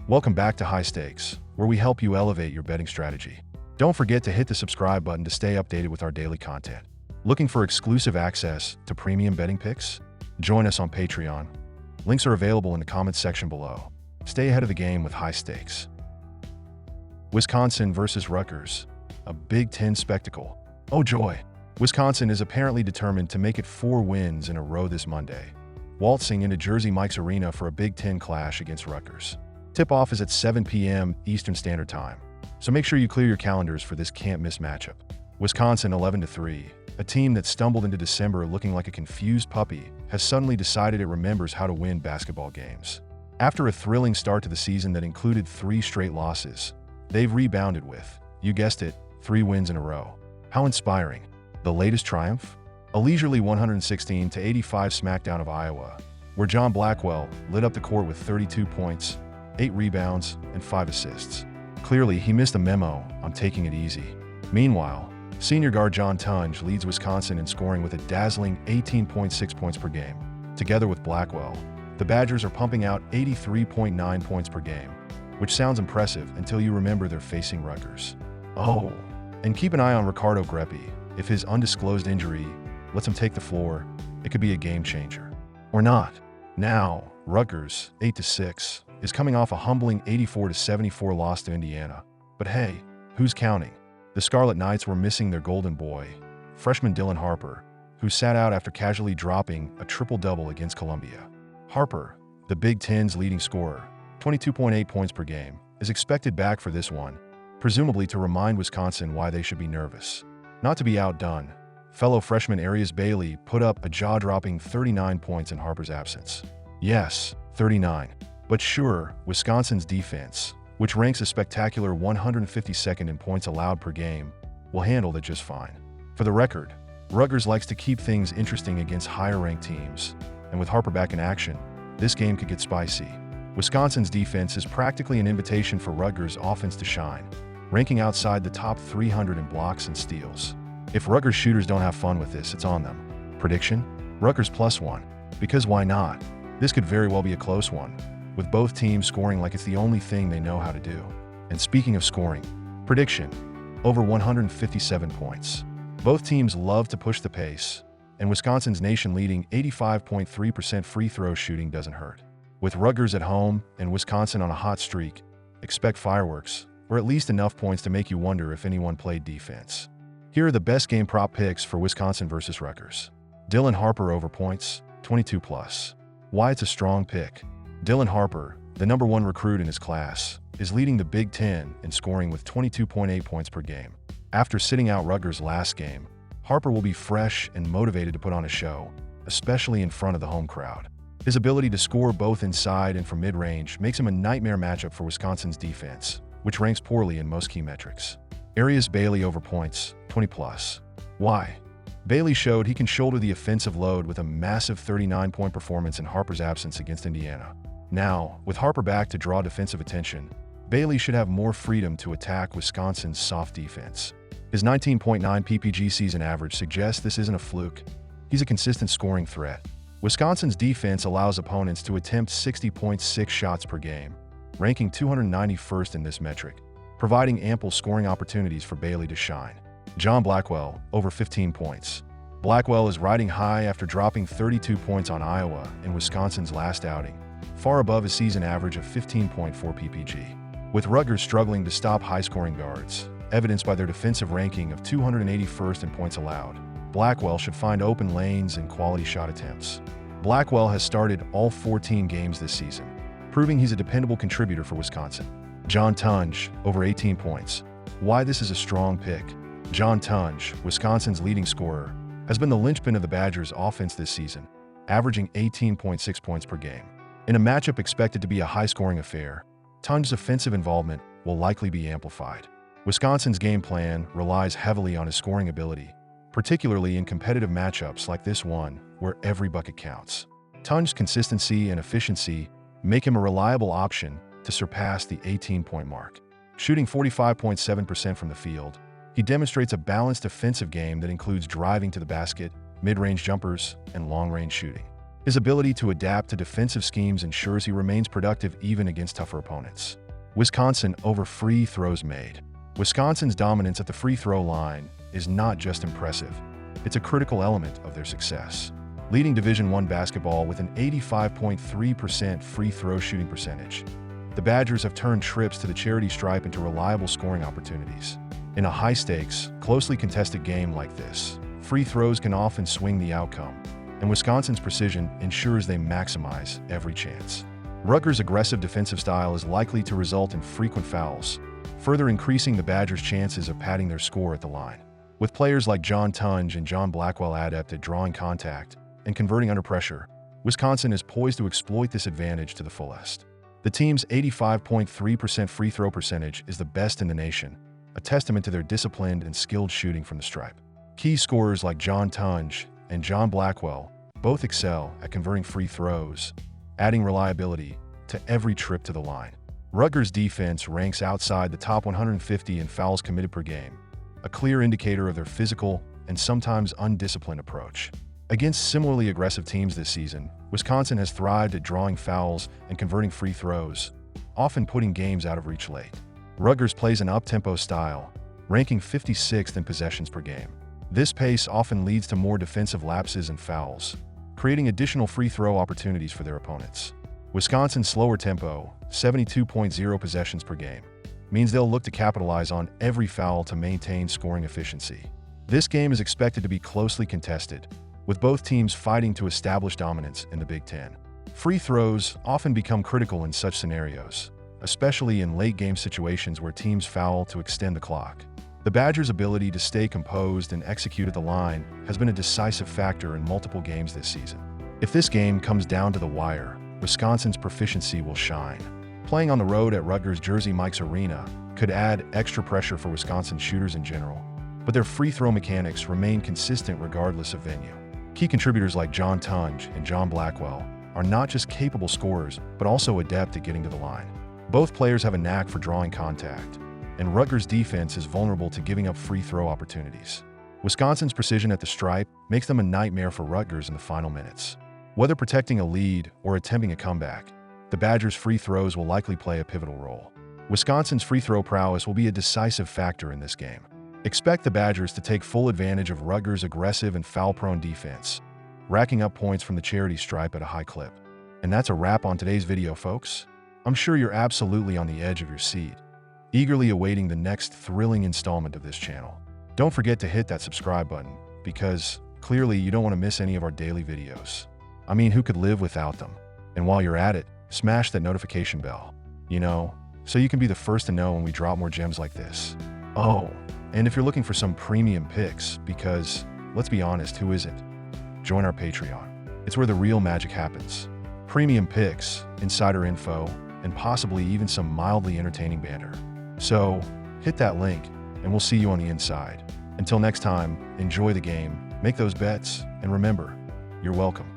Welcome back to High Stakes, where we help you elevate your betting strategy. Don't forget to hit the subscribe button to stay updated with our daily content. Looking for exclusive access to premium betting picks? Join us on Patreon. Links are available in the comments section below. Stay ahead of the game with High Stakes. Wisconsin versus Rutgers, a Big Ten spectacle. Oh joy! Wisconsin is apparently determined to make it 4 wins in a row this Monday, waltzing into Jersey Mike's Arena for a Big Ten clash against Rutgers. Tip-off is at 7 p.m. Eastern Standard Time, so make sure you clear your calendars for this can't-miss matchup. Wisconsin 11-3, a team that stumbled into December looking like a confused puppy, has suddenly decided it remembers how to win basketball games. After a thrilling start to the season that included 3 straight losses, they've rebounded with, you guessed it, 3 wins in a row. How inspiring. The latest triumph? A leisurely 116-85 smackdown of Iowa, where John Blackwell lit up the court with 32 points, 8 rebounds, and 5 assists. Clearly, he missed a memo on taking it easy. Meanwhile, senior guard John Tunge leads Wisconsin in scoring with a dazzling 18.6 points per game. Together with Blackwell, the Badgers are pumping out 83.9 points per game, which sounds impressive until you remember they're facing Rutgers. Oh, and keep an eye on Ricardo Greppi. If his undisclosed injury lets him take the floor, it could be a game changer. Or not. Now, Rutgers, 8-6, is coming off a humbling 84-74 loss to Indiana. But hey, who's counting? The Scarlet Knights were missing their golden boy, freshman Dylan Harper, who sat out after casually dropping a triple-double against Columbia. Harper, the Big Ten's leading scorer, 22.8 points per game, is expected back for this one, presumably to remind Wisconsin why they should be nervous. Not to be outdone, fellow freshman Arias Bailey put up a jaw-dropping 39 points in Harper's absence. Yes, 39. But sure, Wisconsin's defense, which ranks a spectacular 152nd in points allowed per game, will handle that just fine. For the record, Rutgers likes to keep things interesting against higher-ranked teams, and with Harper back in action, this game could get spicy. Wisconsin's defense is practically an invitation for Rutgers' offense to shine, ranking outside the top 300 in blocks and steals. If Rutgers shooters don't have fun with this, it's on them. Prediction? Rutgers +1. Because why not? This could very well be a close one, with both teams scoring like it's the only thing they know how to do. And speaking of scoring, prediction: over 157 points. Both teams love to push the pace, and Wisconsin's nation-leading 85.3% free throw shooting doesn't hurt. With Rutgers at home and Wisconsin on a hot streak, expect fireworks, or at least enough points to make you wonder if anyone played defense. Here are the best game prop picks for Wisconsin versus Rutgers. Dylan Harper over points, 22+. Why it's a strong pick? Dylan Harper, the #1 recruit in his class, is leading the Big Ten in scoring with 22.8 points per game. After sitting out Rutgers' last game, Harper will be fresh and motivated to put on a show, especially in front of the home crowd. His ability to score both inside and from mid-range makes him a nightmare matchup for Wisconsin's defense, which ranks poorly in most key metrics. Arias Bailey over points, 20+. Why? Bailey showed he can shoulder the offensive load with a massive 39-point performance in Harper's absence against Indiana. Now, with Harper back to draw defensive attention, Bailey should have more freedom to attack Wisconsin's soft defense. His 19.9 PPG season average suggests this isn't a fluke. He's a consistent scoring threat. Wisconsin's defense allows opponents to attempt 60.6 shots per game, ranking 291st in this metric, providing ample scoring opportunities for Bailey to shine. John Blackwell, over 15 points. Blackwell is riding high after dropping 32 points on Iowa in Wisconsin's last outing, far above his season average of 15.4 PPG. With Rutgers struggling to stop high-scoring guards, evidenced by their defensive ranking of 281st in points allowed, Blackwell should find open lanes and quality shot attempts. Blackwell has started all 14 games this season, proving he's a dependable contributor for Wisconsin. John Tunge, over 18 points. Why this is a strong pick? John Tunge, Wisconsin's leading scorer, has been the linchpin of the Badgers' offense this season, averaging 18.6 points per game. In a matchup expected to be a high-scoring affair, Tunge's offensive involvement will likely be amplified. Wisconsin's game plan relies heavily on his scoring ability, particularly in competitive matchups like this one, where every bucket counts. Tunge's consistency and efficiency make him a reliable option to surpass the 18-point mark. Shooting 45.7% from the field, he demonstrates a balanced offensive game that includes driving to the basket, mid-range jumpers, and long-range shooting. His ability to adapt to defensive schemes ensures he remains productive even against tougher opponents. Wisconsin over free throws made. Wisconsin's dominance at the free throw line is not just impressive, it's a critical element of their success. Leading Division I basketball with an 85.3% free throw shooting percentage, the Badgers have turned trips to the charity stripe into reliable scoring opportunities. In a high-stakes, closely contested game like this, free throws can often swing the outcome, and Wisconsin's precision ensures they maximize every chance. Rutgers' aggressive defensive style is likely to result in frequent fouls, further increasing the Badgers' chances of padding their score at the line. With players like John Tunge and John Blackwell adept at drawing contact and converting under pressure, Wisconsin is poised to exploit this advantage to the fullest. The team's 85.3% free throw percentage is the best in the nation, a testament to their disciplined and skilled shooting from the stripe. Key scorers like John Tunge and John Blackwell both excel at converting free throws, adding reliability to every trip to the line. Rutgers' defense ranks outside the top 150 in fouls committed per game, a clear indicator of their physical and sometimes undisciplined approach. Against similarly aggressive teams this season, Wisconsin has thrived at drawing fouls and converting free throws, often putting games out of reach late. Rutgers plays an up-tempo style, ranking 56th in possessions per game. This pace often leads to more defensive lapses and fouls, creating additional free throw opportunities for their opponents. Wisconsin's slower tempo, 72.0 possessions per game, means they'll look to capitalize on every foul to maintain scoring efficiency. This game is expected to be closely contested, with both teams fighting to establish dominance in the Big Ten. Free throws often become critical in such scenarios, especially in late-game situations where teams foul to extend the clock. The Badgers' ability to stay composed and execute at the line has been a decisive factor in multiple games this season. If this game comes down to the wire, Wisconsin's proficiency will shine. Playing on the road at Rutgers' Jersey Mike's Arena could add extra pressure for Wisconsin shooters in general, but their free throw mechanics remain consistent regardless of venue. Key contributors like John Tunge and John Blackwell are not just capable scorers, but also adept at getting to the line. Both players have a knack for drawing contact, and Rutgers' defense is vulnerable to giving up free throw opportunities. Wisconsin's precision at the stripe makes them a nightmare for Rutgers in the final minutes. Whether protecting a lead or attempting a comeback, the Badgers' free throws will likely play a pivotal role. Wisconsin's free throw prowess will be a decisive factor in this game. Expect the Badgers to take full advantage of Rutgers' aggressive and foul-prone defense, racking up points from the charity stripe at a high clip. And that's a wrap on today's video, folks. I'm sure you're absolutely on the edge of your seat, eagerly awaiting the next thrilling installment of this channel. Don't forget to hit that subscribe button, because clearly you don't want to miss any of our daily videos. I mean, who could live without them? And while you're at it, smash that notification bell, so you can be the first to know when we drop more gems like this. Oh, and if you're looking for some premium picks, because, let's be honest, who isn't? Join our Patreon. It's where the real magic happens. Premium picks, insider info, and possibly even some mildly entertaining banter. So, hit that link, and we'll see you on the inside. Until next time, enjoy the game, make those bets, and remember, you're welcome.